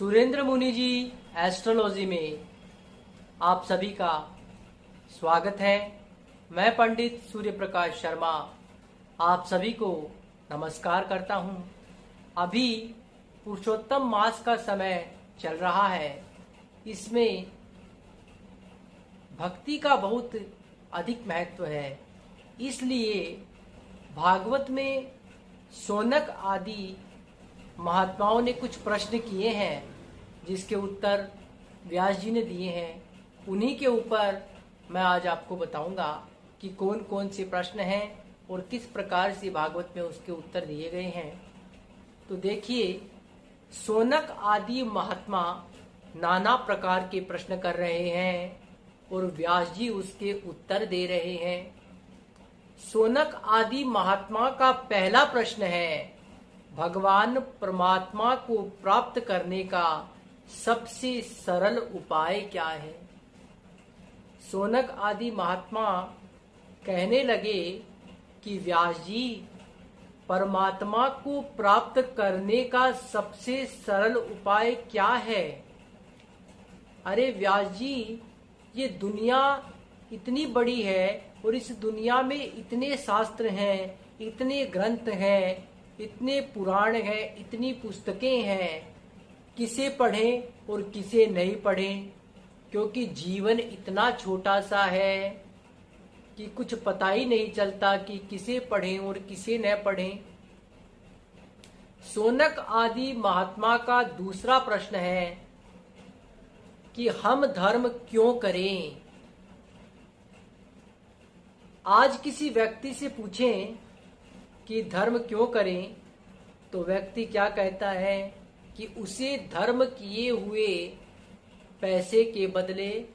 सुरेंद्र मुनि जी एस्ट्रोलॉजी में आप सभी का स्वागत है। मैं पंडित सूर्य प्रकाश शर्मा आप सभी को नमस्कार करता हूं। अभी पुरुषोत्तम मास का समय चल रहा है। इसमें भक्ति का बहुत अधिक महत्व है। इसलिए भागवत में शौनक आदि महात्माओं ने कुछ प्रश्न किए हैं जिसके उत्तर व्यास जी ने दिए हैं। उन्हीं के ऊपर मैं आज आपको बताऊंगा कि कौन कौन से प्रश्न हैं और किस प्रकार से भागवत में उसके उत्तर दिए गए हैं। तो देखिए, शौनक आदि महात्मा नाना प्रकार के प्रश्न कर रहे हैं और व्यास जी उसके उत्तर दे रहे हैं। शौनक आदि महात्मा का पहला प्रश्न है, भगवान परमात्मा को प्राप्त करने का सबसे सरल उपाय क्या है। शौनक आदि महात्मा कहने लगे कि व्यास जी, परमात्मा को प्राप्त करने का सबसे सरल उपाय क्या है। अरे व्यास जी, ये दुनिया इतनी बड़ी है और इस दुनिया में इतने शास्त्र हैं, इतने ग्रंथ हैं, इतने पुराण हैं, इतनी पुस्तकें हैं, किसे पढ़ें और किसे नहीं पढ़ें, क्योंकि जीवन इतना छोटा सा है कि कुछ पता ही नहीं चलता कि किसे पढ़ें और किसे न पढ़ें। शौनक आदि महात्मा का दूसरा प्रश्न है कि हम धर्म क्यों करें। आज किसी व्यक्ति से पूछें कि धर्म क्यों करें, तो व्यक्ति क्या कहता है कि उसे धर्म किए हुए पैसे के बदले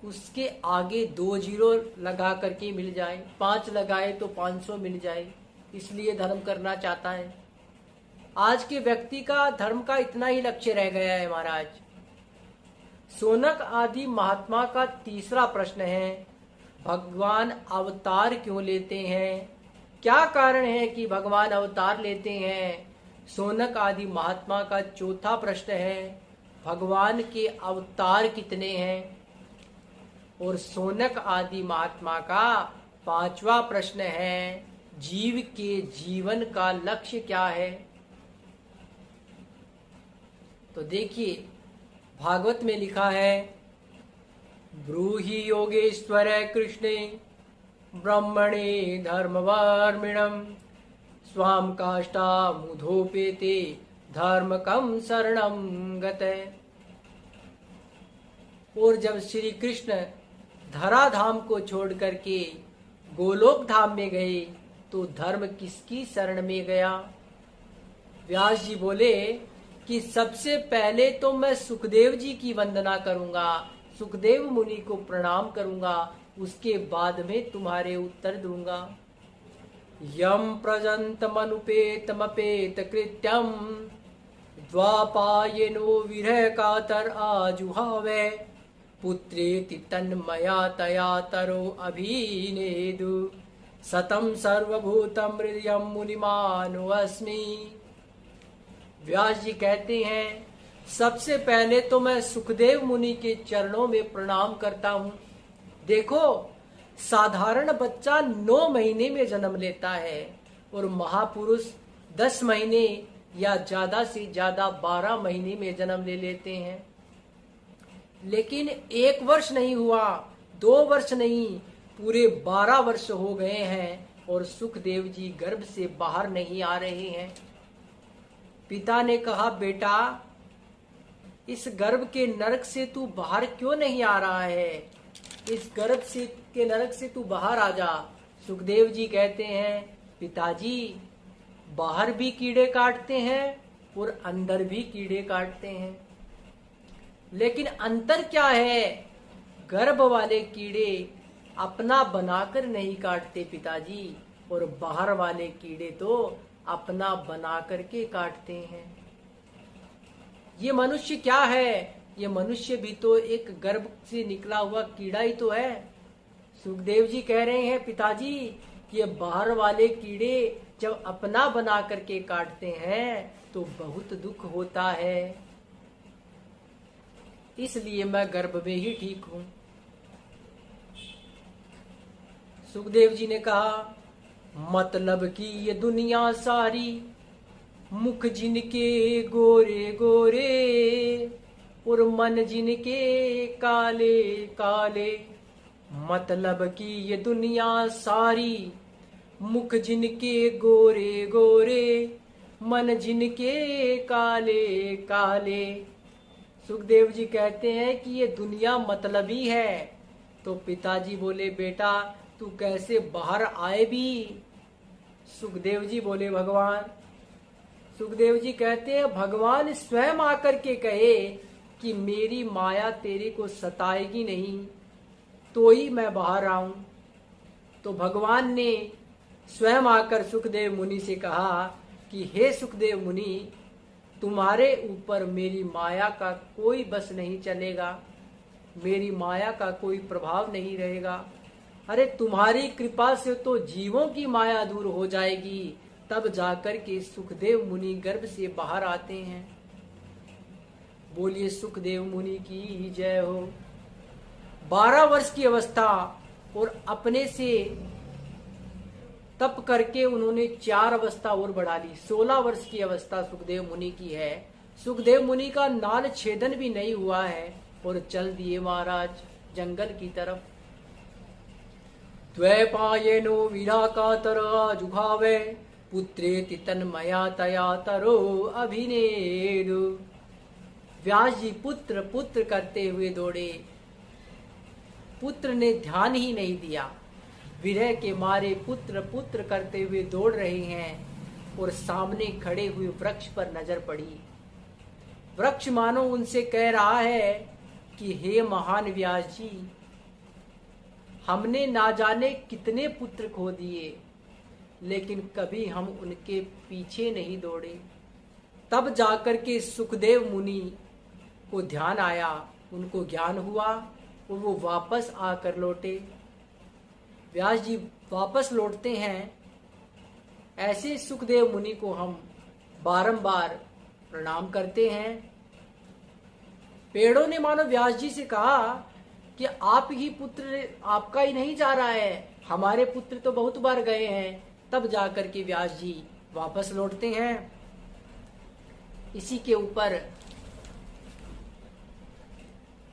उसके आगे 2 जीरो लगा करके मिल जाए, 5 लगाए तो 500 मिल जाए, इसलिए धर्म करना चाहता है। आज के व्यक्ति का धर्म का इतना ही लक्ष्य रह गया है महाराज। शौनक आदि महात्मा का तीसरा प्रश्न है, भगवान अवतार क्यों लेते हैं, क्या कारण है कि भगवान अवतार लेते हैं। शौनक आदि महात्मा का चौथा प्रश्न है, भगवान के अवतार कितने हैं। और शौनक आदि महात्मा का पांचवा प्रश्न है, जीव के जीवन का लक्ष्य क्या है। तो देखिए, भागवत में लिखा है, ब्रूहि योगेश्वर कृष्णे ब्रह्मणे धर्मवर्मिणं स्वाम काष्ठा मुधोपेते धर्मकं शरणं गते। और जब श्री कृष्ण धराधाम को छोड़ करके गोलोक धाम में गए तो धर्म किसकी शरण में गया। व्यास जी बोले कि सबसे पहले तो मैं सुखदेव जी की वंदना करूंगा, सुखदेव मुनि को प्रणाम करूंगा, उसके बाद में तुम्हारे उत्तर दूंगा। यम प्रजंतमनुपेतमपेत कृत्यम द्वापायनो विरह कातर आजुहावे पुत्रेति तन्मया तया तरो अभिनेदु सतम सर्वभूतम हृदयम मुनिमानो अस्मि। व्यास जी कहते हैं, सबसे पहले तो मैं सुखदेव मुनि के चरणों में प्रणाम करता हूँ। देखो, साधारण बच्चा 9 महीने में जन्म लेता है और महापुरुष 10 महीने या ज्यादा से ज्यादा 12 महीने में जन्म ले लेते हैं। लेकिन 1 वर्ष नहीं हुआ, 2 वर्ष नहीं, पूरे 12 वर्ष हो गए हैं और सुखदेव जी गर्भ से बाहर नहीं आ रहे हैं। पिता ने कहा, बेटा, इस गर्भ के नरक से तू बाहर क्यों नहीं आ रहा है, इस गर्भ से के नरक से तू बाहर आ जा। सुखदेव जी कहते हैं, पिताजी, बाहर भी कीड़े काटते हैं और अंदर भी कीड़े काटते हैं, लेकिन अंतर क्या है, गर्भ वाले कीड़े अपना बनाकर नहीं काटते पिताजी, और बाहर वाले कीड़े तो अपना बना करके काटते हैं। ये मनुष्य क्या है, ये मनुष्य भी तो एक गर्भ से निकला हुआ कीड़ा ही तो है। सुखदेव जी कह रहे हैं, पिताजी, ये बाहर वाले कीड़े जब अपना बना करके काटते हैं तो बहुत दुख होता है। इसलिए मैं गर्भ में ही ठीक हूं। सुखदेव जी ने कहा, मतलब कि ये दुनिया सारी, मुख जिनके गोरे गोरे और मन जिनके काले काले। मतलब कि ये दुनिया सारी, मुख जिनके गोरे गोरे, मन जिनके काले काले। सुखदेव जी कहते हैं कि ये दुनिया मतलबी है। तो पिताजी बोले, बेटा तू कैसे बाहर आए भी? सुखदेव जी बोले, भगवान। सुखदेव जी कहते हैं, भगवान स्वयं आकर के कहे कि मेरी माया तेरे को सताएगी नहीं तो ही मैं बाहर आऊं। तो भगवान ने स्वयं आकर सुखदेव मुनि से कहा कि हे सुखदेव मुनि, तुम्हारे ऊपर मेरी माया का कोई बस नहीं चलेगा, मेरी माया का कोई प्रभाव नहीं रहेगा। अरे तुम्हारी कृपा से तो जीवों की माया दूर हो जाएगी, तब जाकर के सुखदेव मुनि गर्भ से बाहर आते हैं। बोलिए सुखदेव मुनि की जय हो। 12 वर्ष की अवस्था और अपने से तप करके उन्होंने 4 अवस्था और बढ़ा ली। 16 वर्ष की अवस्था सुखदेव मुनि की है। सुखदेव मुनि का नाल छेदन भी नहीं हुआ है और चल दिए महाराज जंगल की तरफ। द्वैपायनो विराकातर जुघावे, पुत्रेति तन्मया तया तरो अभिनेदु। व्यास जी पुत्र पुत्र करते हुए दौड़े। पुत्र ने ध्यान ही नहीं दिया, विरह के मारे पुत्र पुत्र करते हुए दौड़ रहे हैं और सामने खड़े हुए वृक्ष पर नजर पड़ी। वृक्ष मानो उनसे कह रहा है कि हे महान व्यास जी, हमने ना जाने कितने पुत्र खो दिए, लेकिन कभी हम उनके पीछे नहीं दौड़े। तब जाकर के सुखदेव मुनि को ध्यान आया, उनको ज्ञान हुआ और वो वापस आकर लौटे। व्यास जी वापस लौटते हैं। ऐसे सुखदेव मुनि को हम बारंबार प्रणाम करते हैं। पेड़ों ने मानो व्यास जी से कहा कि आप ही पुत्र, आपका ही नहीं जा रहा है, हमारे पुत्र तो बहुत बार गए हैं। तब जाकर के व्यास जी वापस लौटते हैं। इसी के ऊपर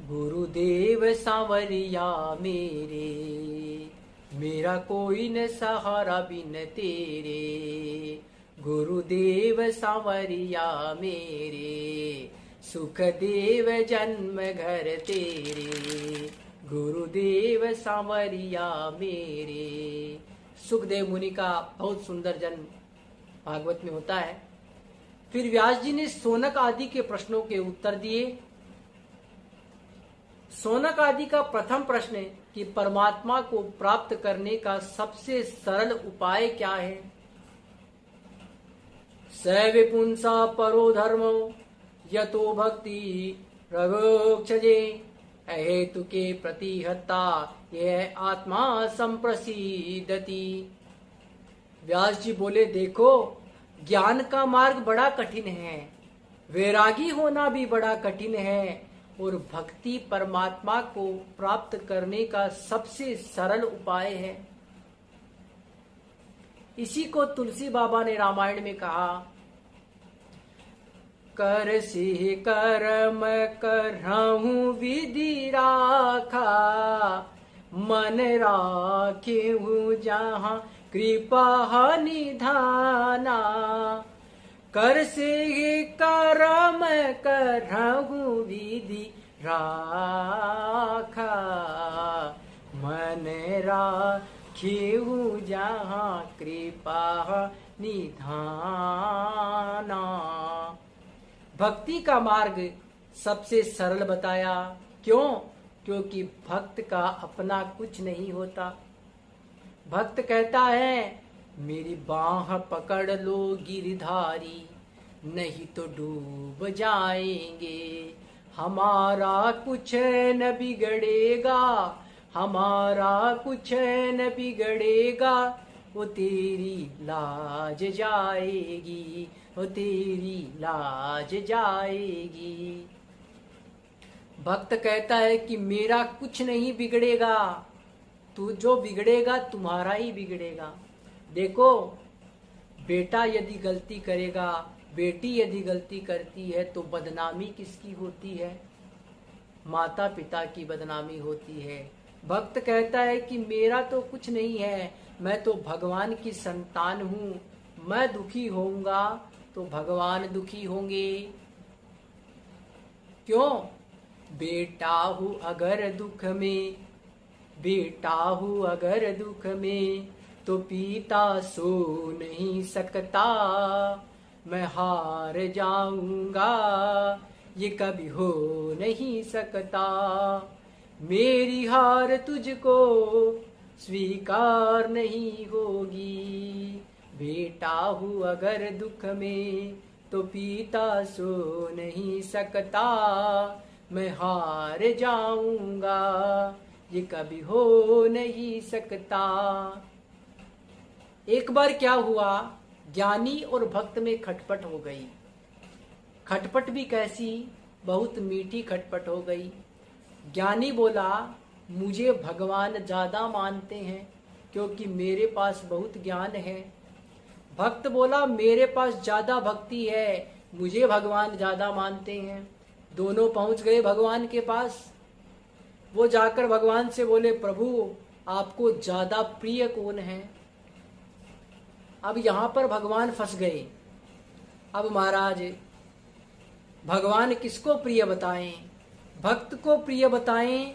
गुरुदेव सांवरिया मेरे, मेरा कोई न सहारा बिन तेरे। गुरुदेव सांवरिया मेरे, सुखदेव जन्म घर तेरे। गुरुदेव सांवरिया मेरे। सुखदेव मुनि का बहुत सुंदर जन्म भागवत में होता है। फिर व्यास जी ने शौनक आदि के प्रश्नों के उत्तर दिए। शौनक आदि का प्रथम प्रश्न है कि परमात्मा को प्राप्त करने का सबसे सरल उपाय क्या है। स विपुंसा परो धर्मो यतो भक्ति रघोक्षजे, अहेतु के प्रतिहता यह आत्मा संप्रसिद्धति। व्यास जी बोले, देखो ज्ञान का मार्ग बड़ा कठिन है, वैरागी होना भी बड़ा कठिन है, और भक्ति परमात्मा को प्राप्त करने का सबसे सरल उपाय है। इसी को तुलसी बाबा ने रामायण में कहा, कर सिह कर्म करहूं विधि राखा, मन राखे हूँ जहाँ कृपा निधाना। कर सिह कर्म करहूं विधि राखा, मन राखे हूँ जहाँ कृपा निधाना। भक्ति का मार्ग सबसे सरल बताया। क्यों? क्योंकि भक्त का अपना कुछ नहीं होता। भक्त कहता है, मेरी बाह पकड़ लो गिरधारी, नहीं तो डूब जाएंगे। हमारा कुछ न बिगड़ेगा, हमारा कुछ न बिगड़ेगा, वो तेरी लाज जाएगी, वो तेरी लाज जाएगी। भक्त कहता है कि मेरा कुछ नहीं बिगड़ेगा, तू जो बिगड़ेगा तुम्हारा ही बिगड़ेगा। देखो, बेटा यदि गलती करेगा, बेटी यदि गलती करती है तो बदनामी किसकी होती है? माता पिता की बदनामी होती है। भक्त कहता है कि मेरा तो कुछ नहीं है, मैं तो भगवान की संतान हूँ, मैं दुखी होऊंगा तो भगवान दुखी होंगे। क्यों? बेटा हूँ अगर दुख में, बेटा हूँ अगर दुख में, तो पिता सो नहीं सकता, मैं हार जाऊंगा ये कभी हो नहीं सकता। मेरी हार तुझको स्वीकार नहीं होगी, बेटा हूँ अगर दुख में तो पिता सो नहीं सकता, मैं हार जाऊंगा ये कभी हो नहीं सकता। एक बार क्या हुआ, ज्ञानी और भक्त में खटपट हो गई। खटपट भी कैसी, बहुत मीठी खटपट हो गई। ज्ञानी बोला मुझे भगवान ज्यादा मानते हैं क्योंकि मेरे पास बहुत ज्ञान है। भक्त बोला मेरे पास ज्यादा भक्ति है, मुझे भगवान ज्यादा मानते हैं। दोनों पहुंच गए भगवान के पास। वो जाकर भगवान से बोले प्रभु आपको ज्यादा प्रिय कौन है? अब यहाँ पर भगवान फंस गए। अब महाराज भगवान किसको प्रिय बताएं? भक्त को प्रिय बताएं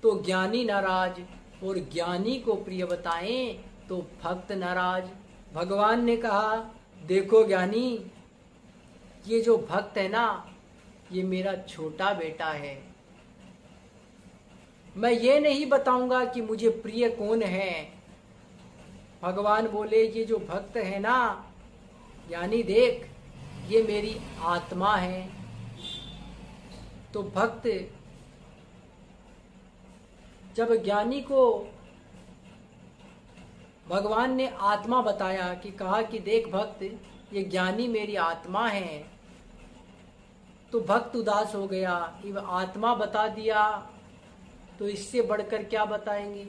तो ज्ञानी नाराज, और ज्ञानी को प्रिय बताएं तो भक्त नाराज। भगवान ने कहा देखो ज्ञानी, ये जो भक्त है ना, ये मेरा छोटा बेटा है। मैं ये नहीं बताऊंगा कि मुझे प्रिय कौन है। भगवान बोले ये जो भक्त है ना, यानी देख ये मेरी आत्मा है। तो भक्त जब ज्ञानी को भगवान ने आत्मा बताया कि कहा कि देख भक्त ये ज्ञानी मेरी आत्मा है, तो भक्त उदास हो गया। ये आत्मा बता दिया तो इससे बढ़कर क्या बताएंगे।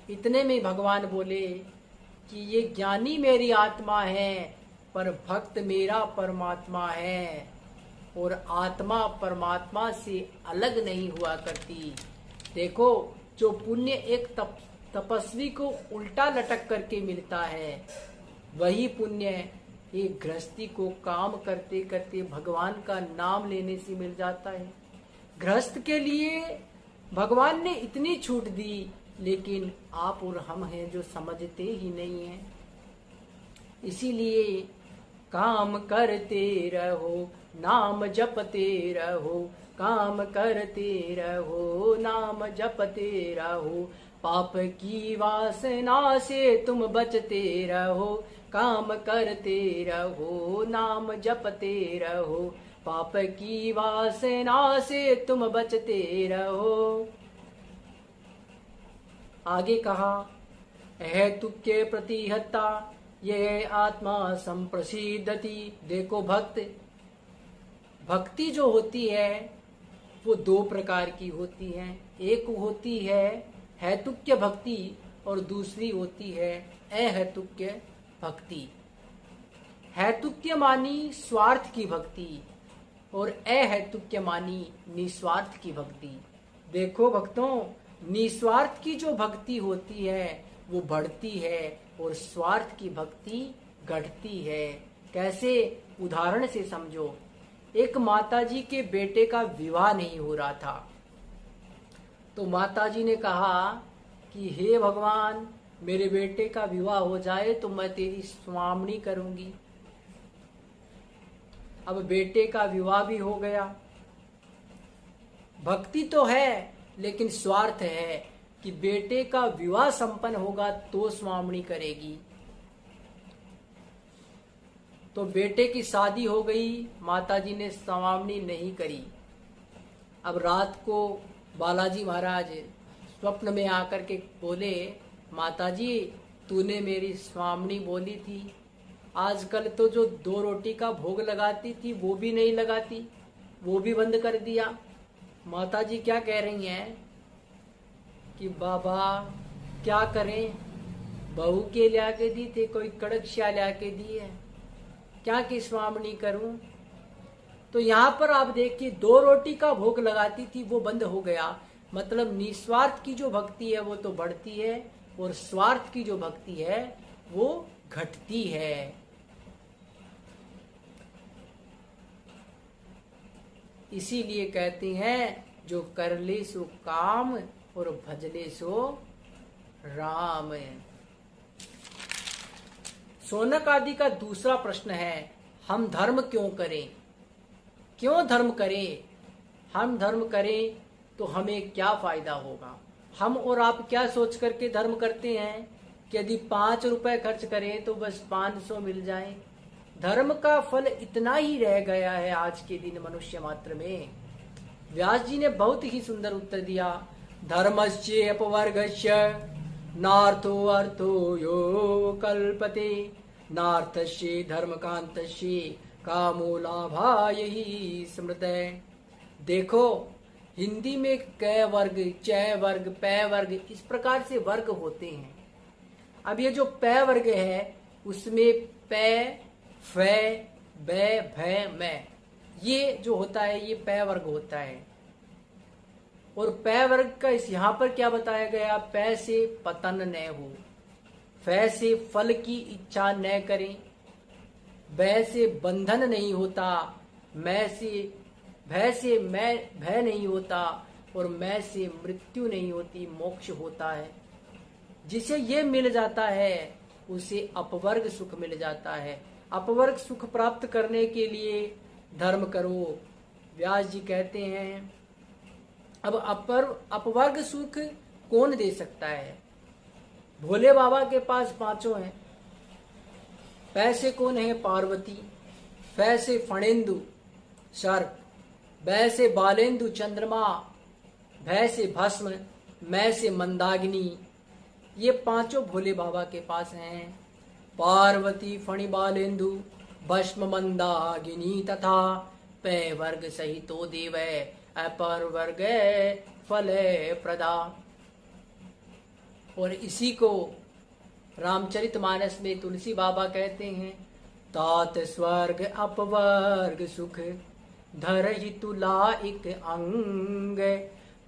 इतने में भगवान बोले कि ये ज्ञानी मेरी आत्मा है पर भक्त मेरा परमात्मा है, और आत्मा परमात्मा से अलग नहीं हुआ करती। देखो जो पुण्य एक तपस्वी को उल्टा लटक करके मिलता है, वही पुण्य एक गृहस्थी को काम करते करते भगवान का नाम लेने से मिल जाता है। गृहस्थ के लिए भगवान ने इतनी छूट दी, लेकिन आप और हम हैं जो समझते ही नहीं हैं। इसीलिए काम करते रहो, नाम जपते रहो, काम करते रहो, नाम जपते रहो, पाप की वासना से तुम बचते रहो, काम करते रहो, नाम जपते रहो, पाप की वासना से तुम बचते रहो। आगे कहा हेतुक्य प्रतिहत्ता ये आत्मा संप्रसिद्धति। देखो भक्ति जो होती है वो दो प्रकार की होती है। एक होती है हेतुक्य भक्ति और दूसरी होती है अहेतुक्य भक्ति। हेतुक्य मानी स्वार्थ की भक्ति और अहेतुक्य मानी निस्वार्थ की भक्ति। देखो भक्तों, निस्वार्थ की जो भक्ति होती है वो बढ़ती है और स्वार्थ की भक्ति घटती है। कैसे? उदाहरण से समझो। एक माताजी के बेटे का विवाह नहीं हो रहा था, तो माताजी ने कहा कि हे भगवान, मेरे बेटे का विवाह हो जाए तो मैं तेरी स्वामनी करूंगी। अब बेटे का विवाह भी हो गया। भक्ति तो है लेकिन स्वार्थ है कि बेटे का विवाह संपन्न होगा तो स्वामनी करेगी। तो बेटे की शादी हो गई, माताजी ने स्वामनी नहीं करी। अब रात को बालाजी महाराज स्वप्न में आकर के बोले, माताजी तूने मेरी स्वामनी बोली थी, आजकल तो जो 2 रोटी का भोग लगाती थी वो भी नहीं लगाती, वो भी बंद कर दिया। माता जी क्या कह रही हैं कि बाबा क्या करें, बहू के ला के दी थे, कोई कड़कशिया ला के दी है, क्या कि स्वामनी करूं। तो यहाँ पर आप देखिए 2 रोटी का भोग लगाती थी, वो बंद हो गया। मतलब निस्वार्थ की जो भक्ति है वो तो बढ़ती है और स्वार्थ की जो भक्ति है वो घटती है। इसीलिए कहते हैं जो कर ले सो काम और भजले सो राम। शौनक आदि का दूसरा प्रश्न है, हम धर्म क्यों करें, क्यों धर्म करें, हम धर्म करें तो हमें क्या फायदा होगा। हम और आप क्या सोच करके धर्म करते हैं कि यदि 5 रुपए खर्च करें तो बस 500 मिल जाए। धर्म का फल इतना ही रह गया है आज के दिन मनुष्य मात्र में। व्यास जी ने बहुत ही सुंदर उत्तर दिया, धर्मस्य अपवर्गस्य नार्थो अर्थो यो कल्पते नार्थस्य धर्मकांतस्य कामो लाभाय स्मृते। देखो हिंदी में क वर्ग, च वर्ग, पै वर्ग, इस प्रकार से वर्ग होते हैं। अब ये जो पै वर्ग है उसमें पै, फै, बै, भै, मै, ये जो होता है ये पै वर्ग होता है। और पै वर्ग का इस यहाँ पर क्या बताया गया, पै से पतन न हो, फै से फल की इच्छा न करें, बै से बंधन नहीं होता, मै से भय से मैं भय नहीं होता और मैं से मृत्यु नहीं होती, मोक्ष होता है। जिसे ये मिल जाता है उसे अपवर्ग सुख मिल जाता है। अपवर्ग सुख प्राप्त करने के लिए धर्म करो। व्यास जी कहते हैं अब अपवर्ग सुख कौन दे सकता है। भोले बाबा के पास 5 हैं। पैसे कौन है, पार्वती, फै से फणेंदु सर्प, बै से बालेंदु चंद्रमा, भय से भस्म, मैं से मंदाग्नि, ये 5 भोले बाबा के पास हैं। पार्वती फणि बालेंदु भस्म मंदाग्नि तथा पै वर्ग सहितो देव अपर वर्ग फल प्रदा। और इसी को रामचरितमानस में तुलसी बाबा कहते हैं, तात स्वर्ग अपवर्ग सुख धरहि तुला एक अंग,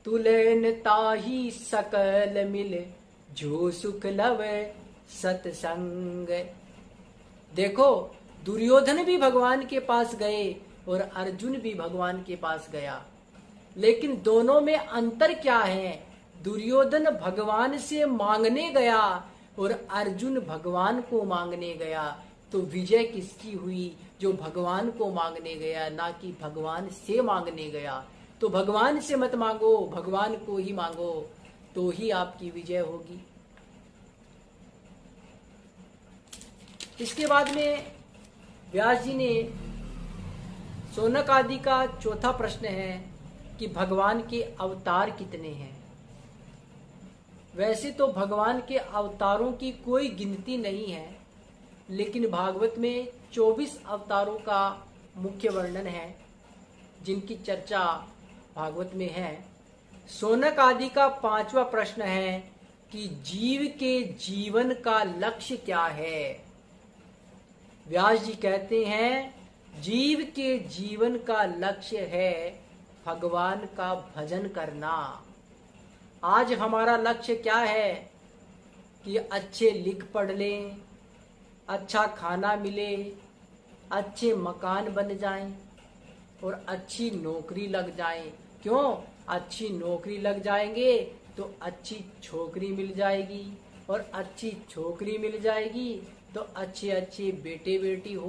तुलेन ताही सकल मिल जो सुख लव सतसंग। देखो दुर्योधन भी भगवान के पास गए और अर्जुन भी भगवान के पास गया, लेकिन दोनों में अंतर क्या है। दुर्योधन भगवान से मांगने गया और अर्जुन भगवान को मांगने गया। तो विजय किसकी हुई, जो भगवान को मांगने गया, ना कि भगवान से मांगने गया। तो भगवान से मत मांगो, भगवान को ही मांगो, तो ही आपकी विजय होगी। इसके बाद में व्यास जी ने शौनक आदि का चौथा प्रश्न है कि भगवान के अवतार कितने हैं। वैसे तो भगवान के अवतारों की कोई गिनती नहीं है, लेकिन भागवत में 24 अवतारों का मुख्य वर्णन है जिनकी चर्चा भागवत में है। शौनक आदि का 5वां प्रश्न है कि जीव के जीवन का लक्ष्य क्या है। व्यास जी कहते हैं जीव के जीवन का लक्ष्य है भगवान का भजन करना। आज हमारा लक्ष्य क्या है कि अच्छे लिख पढ़ लें, अच्छा खाना मिले, अच्छे मकान बन जाएं और अच्छी नौकरी लग जाएं। क्यों? अच्छी नौकरी लग जाएंगे तो अच्छी छोकरी मिल जाएगी और अच्छी छोकरी मिल जाएगी तो अच्छे अच्छे बेटे बेटी हो